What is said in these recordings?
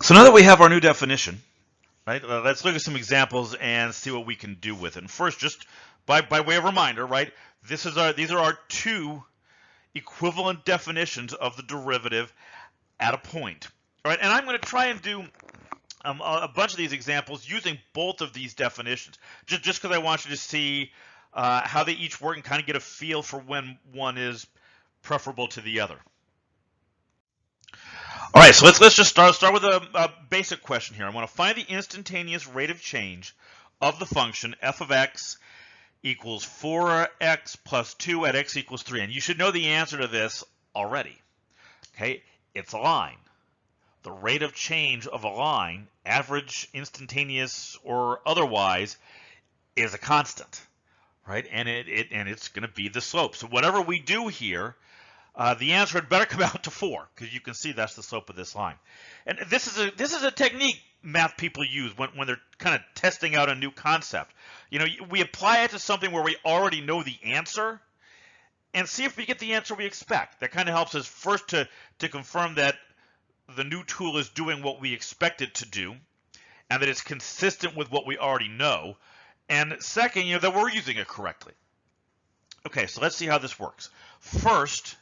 So now that we have our new definition, right, let's look at some examples and see what we can do with it. And first, just by way of reminder, right, these are our two equivalent definitions of the derivative at a point. All right, and I'm going to try and do a bunch of these examples using both of these definitions, just because I want you to see how they each work and kind of get a feel for when one is preferable to the other. All right, so let's just start with a basic question here. I want to find the instantaneous rate of change of the function f of x equals 4x plus 2 at x equals 3. And you should know the answer to this already. Okay, it's a line. The rate of change of a line, average, instantaneous, or otherwise, is a constant, right? And it's going to be the slope. So whatever we do here, the answer had better come out to 4, because you can see that's the slope of this line. And this is a technique math people use when they're kind of testing out a new concept. You know, we apply it to something where we already know the answer and see if we get the answer we expect. That kind of helps us first to confirm that the new tool is doing what we expect it to do and that it's consistent with what we already know. And second, you know, that we're using it correctly. Okay, so let's see how this works. First,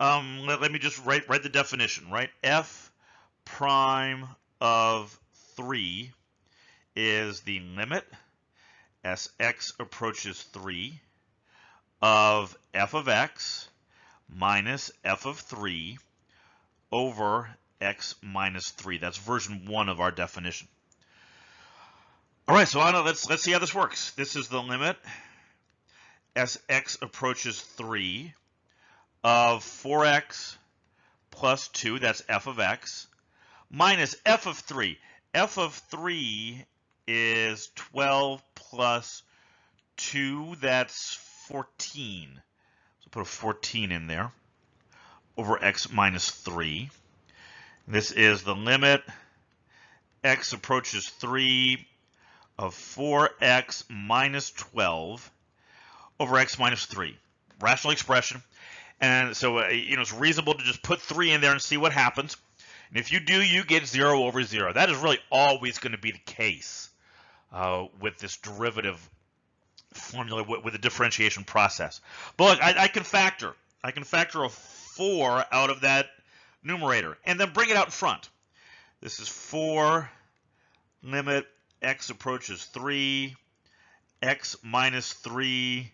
let me just write the definition, right? F prime of 3 is the limit as x approaches 3 of f of x minus f of 3 over x minus 3. That's version 1 of our definition. All right, so let's see how this works. This is the limit as x approaches 3 of 4x plus 2, that's f of x, minus f of 3. F of 3 is 12 plus 2, that's 14. So put a 14 in there, over x minus 3. This is the limit x approaches 3 of 4x minus 12 over x minus 3. Rational expression. And so, you know, it's reasonable to just put 3 in there and see what happens. And if you do, you get 0 over 0. That is really always going to be the case with this derivative formula with the differentiation process. But look, I can factor. I can factor a 4 out of that numerator and then bring it out in front. This is 4 limit x approaches 3, x minus 3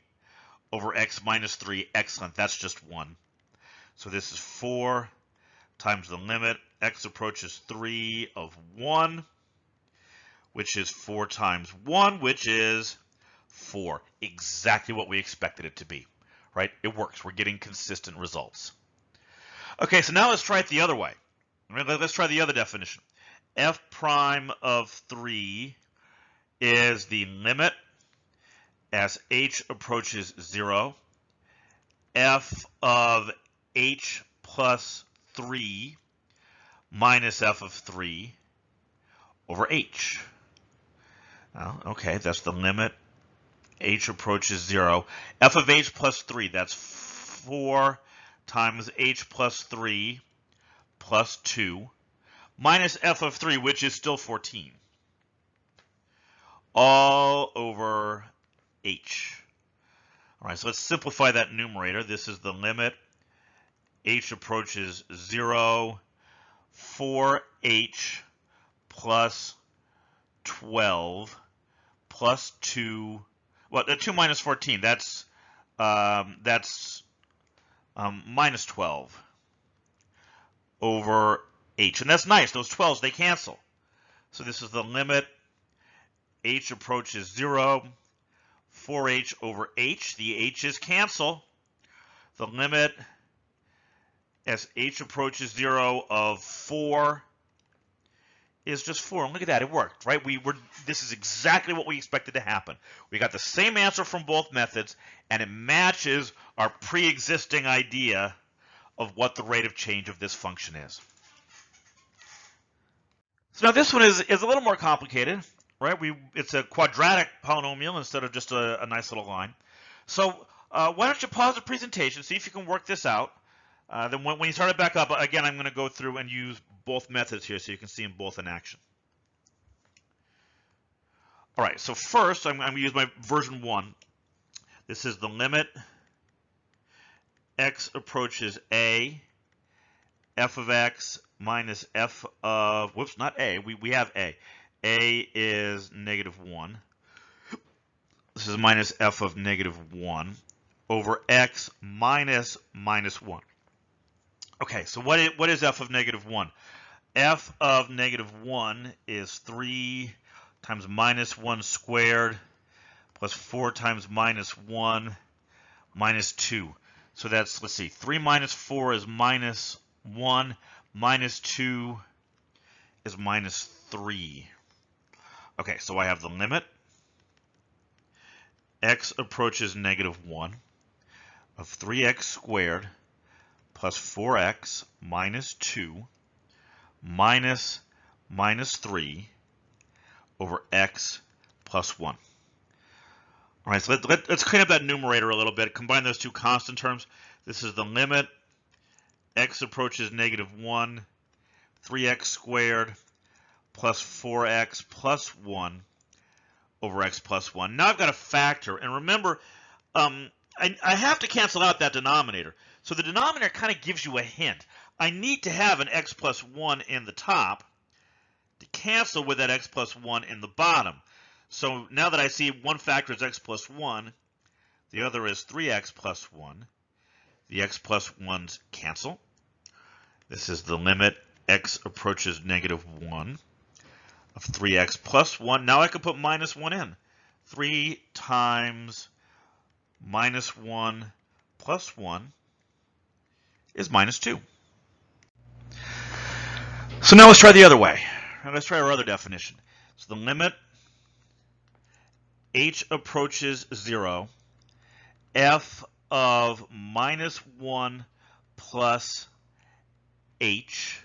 over x minus 3. Excellent, that's just 1. So this is 4 times the limit x approaches 3 of 1, which is 4 times 1, which is 4. Exactly what we expected it to be, right? It works. We're getting consistent results. Okay, so now let's try it the other way. Let's try the other definition. F prime of 3 is the limit as h approaches 0, f of h plus 3 minus f of 3 over h. Okay, that's the limit h approaches 0. F of h plus 3, that's 4 times h plus 3 plus 2 minus f of 3, which is still 14, all over h. All right, so let's simplify that numerator. This is the limit h approaches 0, 4h plus 12 plus 2, well, 2 minus 14, that's minus 12 over h. And that's nice, those 12s, they cancel. So this is the limit h approaches 0, 4h over h. The h's cancel. The limit as h approaches 0 of 4 is just 4. And look at that, it worked, right? This is exactly what we expected to happen. We got the same answer from both methods, and it matches our pre-existing idea of what the rate of change of this function is. So now this one is a little more complicated, right? It's a quadratic polynomial instead of just a nice little line. So why don't you pause the presentation, see if you can work this out. Then when you start it back up, again, I'm going to go through and use both methods here so you can see them both in action. All right, so first I'm going to use my version 1. This is the limit x approaches a, f of x minus f of, whoops, not a, we have a. A is -1. This is minus f of -1 over x minus -1. Okay, so what is f of -1? F of -1 is 3 times -1 squared plus 4 times -1 minus 2. So that's, let's see, 3 minus 4 is -1, minus 2 is -3. Okay, so I have the limit x approaches -1 of 3x squared plus 4x minus 2 minus -3 over x plus 1. All right, so let's clean up that numerator a little bit. Combine those two constant terms. This is the limit x approaches -1, 3x squared plus 4x plus 1 over x plus 1. Now I've got a factor, and remember, I have to cancel out that denominator. So the denominator kind of gives you a hint. I need to have an x plus 1 in the top to cancel with that x plus 1 in the bottom. So now that I see one factor is x plus 1, the other is 3x plus 1. The x plus 1's cancel. This is the limit x approaches -1 of 3x plus 1. Now I can put minus 1 in. 3 times -1 plus 1 is -2. So now let's try the other way. Let's try our other definition. So the limit h approaches 0, f of -1 plus h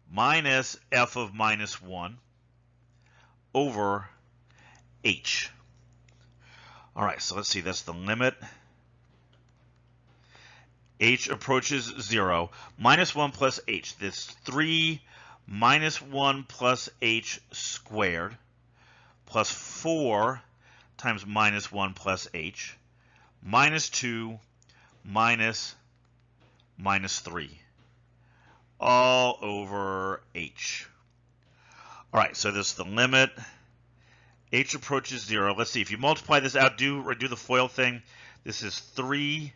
minus f of -1 over h. All right, so let's see, that's the limit h approaches 0, -1 plus h. This 3 minus 1 plus h squared plus 4 times -1 plus h minus 2 minus -3 all over h. All right, so this is the limit h approaches 0. Let's see, if you multiply this out, do the FOIL thing. This is 3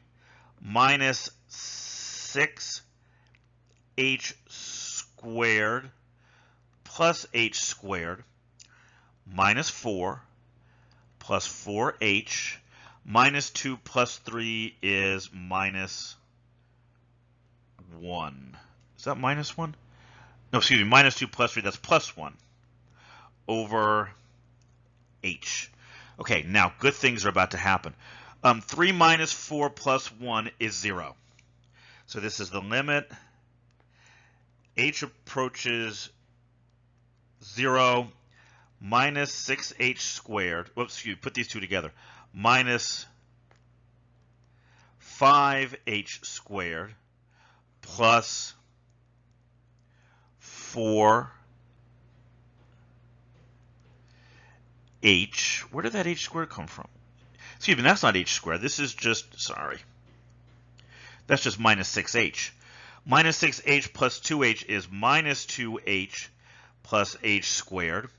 minus 6h squared plus h squared minus 4 plus 4h minus 2 plus 3 is -1. Is that -1? No, excuse me, minus 2 plus 3, that's +1 over h. Okay, now good things are about to happen. 3 minus 4 plus 1 is 0. So this is the limit h approaches 0 minus 6h squared. Whoops, excuse me, put these two together. Minus 5h squared plus 4h. Where did that h squared come from? Excuse me, that's not h squared. This is just, sorry. That's just minus 6h. Minus 6h plus 2h is minus 2h plus h squared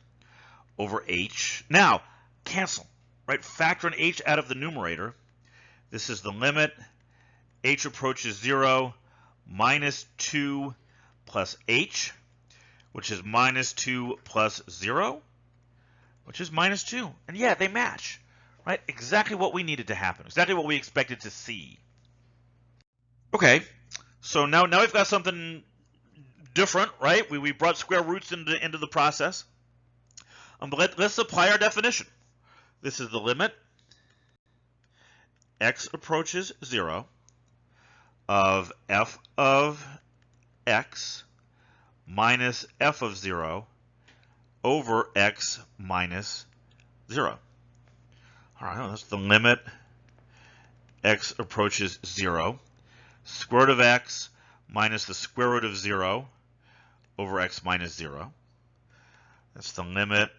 over h. Now, cancel, right? Factor an h out of the numerator. This is the limit h approaches 0 minus 2 plus h, which is minus 2 plus 0, which is -2. And yeah, they match, right? Exactly what we needed to happen, exactly what we expected to see. Okay, so now we've got something different, right? We brought square roots into the process. But let's apply our definition. This is the limit x approaches 0 of f of x minus f of 0 over x minus 0. All right, that's the limit x approaches 0. Square root of x minus the square root of 0 over x minus 0. That's the limit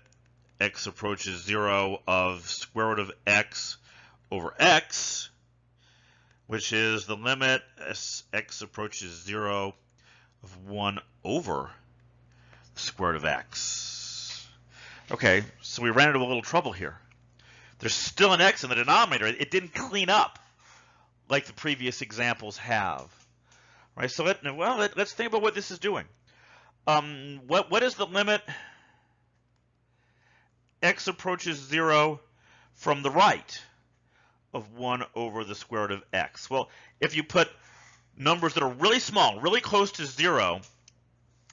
x approaches 0 of square root of x over x, which is the limit as x approaches 0 of 1 over the square root of x. Okay, so we ran into a little trouble here. There's still an x in the denominator. It didn't clean up like the previous examples have. Right, so let's think about what this is doing. What is the limit x approaches 0 from the right of 1 over the square root of x? Well, if you put numbers that are really small, really close to 0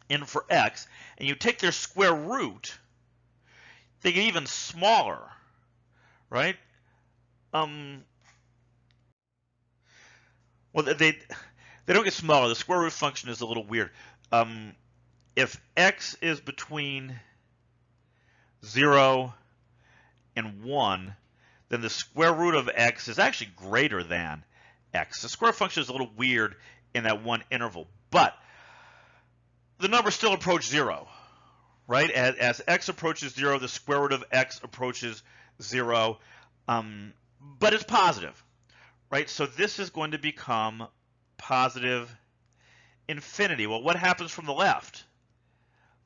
in for x, and you take their square root, they get even smaller, right? Well, they don't get smaller. The square root function is a little weird. If x is between 0 and 1, then the square root of x is actually greater than x. The square function is a little weird in that one interval, but the numbers still approach 0, right? As x approaches 0, the square root of x approaches 0, but it's positive, right? So this is going to become positive infinity. Well, what happens from the left?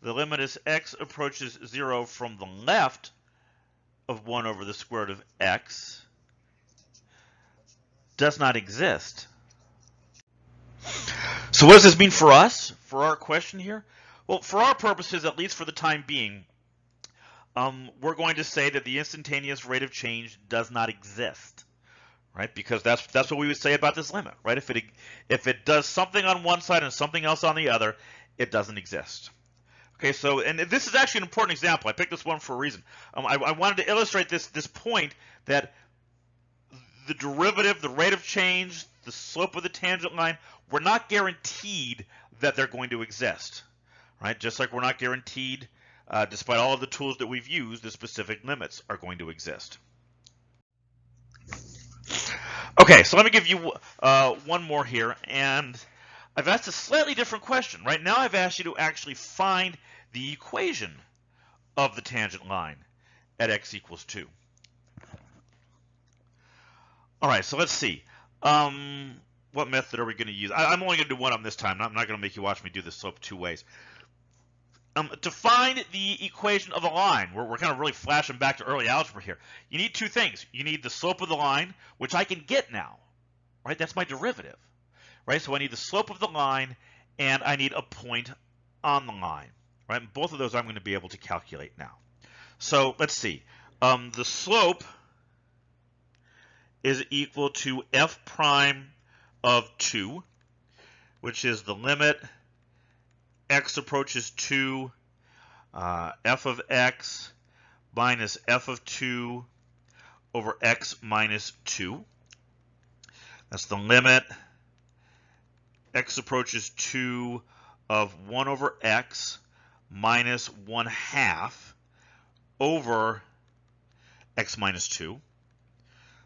The limit as x approaches 0 from the left of 1 over the square root of x does not exist. So what does this mean for us, for our question here? Well, for our purposes, at least for the time being, we're going to say that the instantaneous rate of change does not exist, right? Because that's what we would say about this limit, right? If it does something on one side and something else on the other, it doesn't exist. Okay, so, and this is actually an important example. I picked this one for a reason. I wanted to illustrate this point that the derivative, the rate of change, the slope of the tangent line, we're not guaranteed that they're going to exist, right? Just like we're not guaranteed, despite all of the tools that we've used, the specific limits are going to exist. Okay, so let me give you one more here, and I've asked a slightly different question. Right now I've asked you to actually find the equation of the tangent line at x equals 2. All right, so let's see. What method are we going to use? I'm only going to do one of them this time. I'm not going to make you watch me do this slope 2 ways. To find the equation of a line, we're kind of really flashing back to early algebra here. You need 2 things. You need the slope of the line, which I can get now, right? That's my derivative, right? So I need the slope of the line, and I need a point on the line, right? And both of those I'm going to be able to calculate now. So let's see. The slope is equal to f prime of 2, which is the limit x approaches 2, f of x minus f of 2 over x minus 2. That's the limit x approaches 2 of 1 over x minus 1/2 over x minus 2.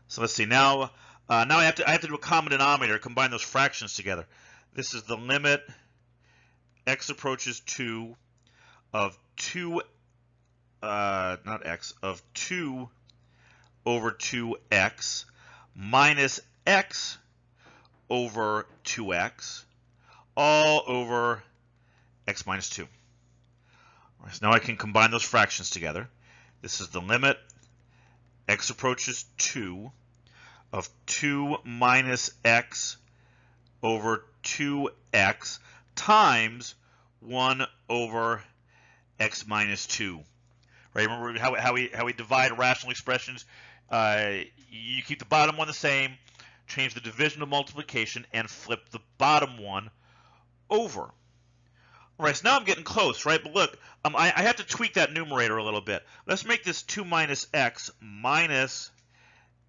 So let's see, now I have to do a common denominator, combine those fractions together. This is the limit x approaches 2 of 2 of 2 over 2x minus x over 2x all over x minus 2. All right, so now I can combine those fractions together. This is the limit x approaches 2 of 2 minus x over 2x times 1 over x minus 2. Right? Remember how we divide rational expressions? You keep the bottom one the same, change the division to multiplication, and flip the bottom one over. All right, so now I'm getting close, right? But look, I have to tweak that numerator a little bit. Let's make this 2 minus x minus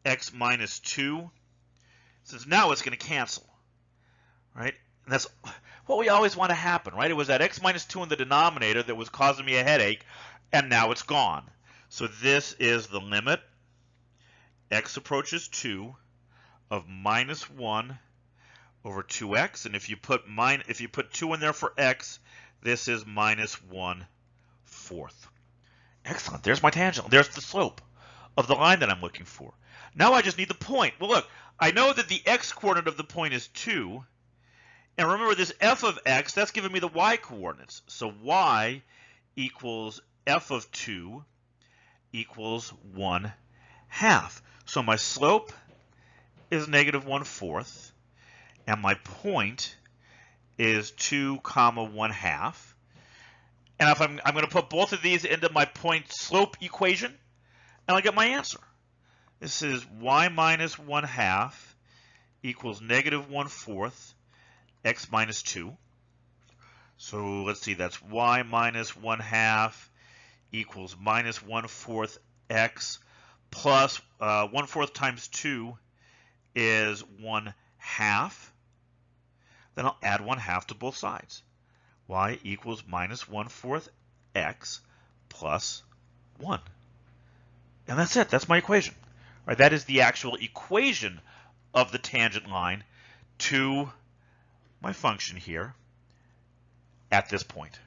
x minus 2, since now it's going to cancel, right? And that's what we always want to happen, right? It was that x minus 2 in the denominator that was causing me a headache, and now it's gone. So this is the limit x approaches 2 of minus 1 over 2x, and if you put 2 in there for x, This is minus 1/4. Excellent. There's my tangent. There's the slope of the line that I'm looking for. Now I just need the point. Well, look, I know that the x-coordinate of the point is 2. And remember, this f of x, that's giving me the y-coordinates. So y equals f of 2 equals 1/2. So my slope is negative 1/4. And my point is 2, 1/2. And if I'm going to put both of these into my point slope equation, and I'll get my answer. This is y minus 1/2 equals negative 1/4 x minus 2. So let's see, that's y minus 1/2 equals minus 1/4 x plus 1/4 times 2 is 1/2. Then I'll add 1/2 to both sides. Y equals minus 1/4 x plus 1. And that's it. That's my equation. All right, that is the actual equation of the tangent line to my function here at this point.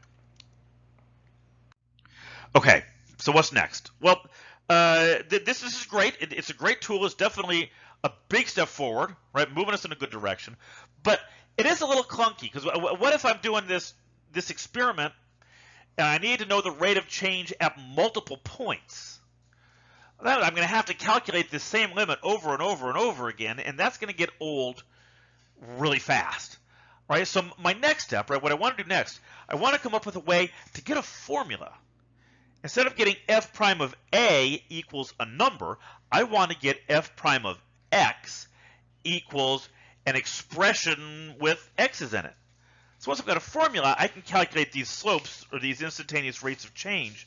Okay, so what's next? Well, this is great. It's a great tool. It's definitely a big step forward, right? Moving us in a good direction. But it is a little clunky, because what if I'm doing this experiment and I need to know the rate of change at multiple points? Then I'm going to have to calculate this same limit over and over and over again, and that's going to get old really fast. Right? So my next step, right, what I want to do next, I want to come up with a way to get a formula. Instead of getting f prime of a equals a number, I want to get f prime of x equals an expression with x's in it. So once I've got a formula, I can calculate these slopes, or these instantaneous rates of change,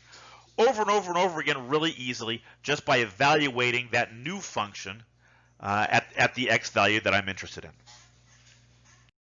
over and over and over again really easily, just by evaluating that new function at the x value that I'm interested in.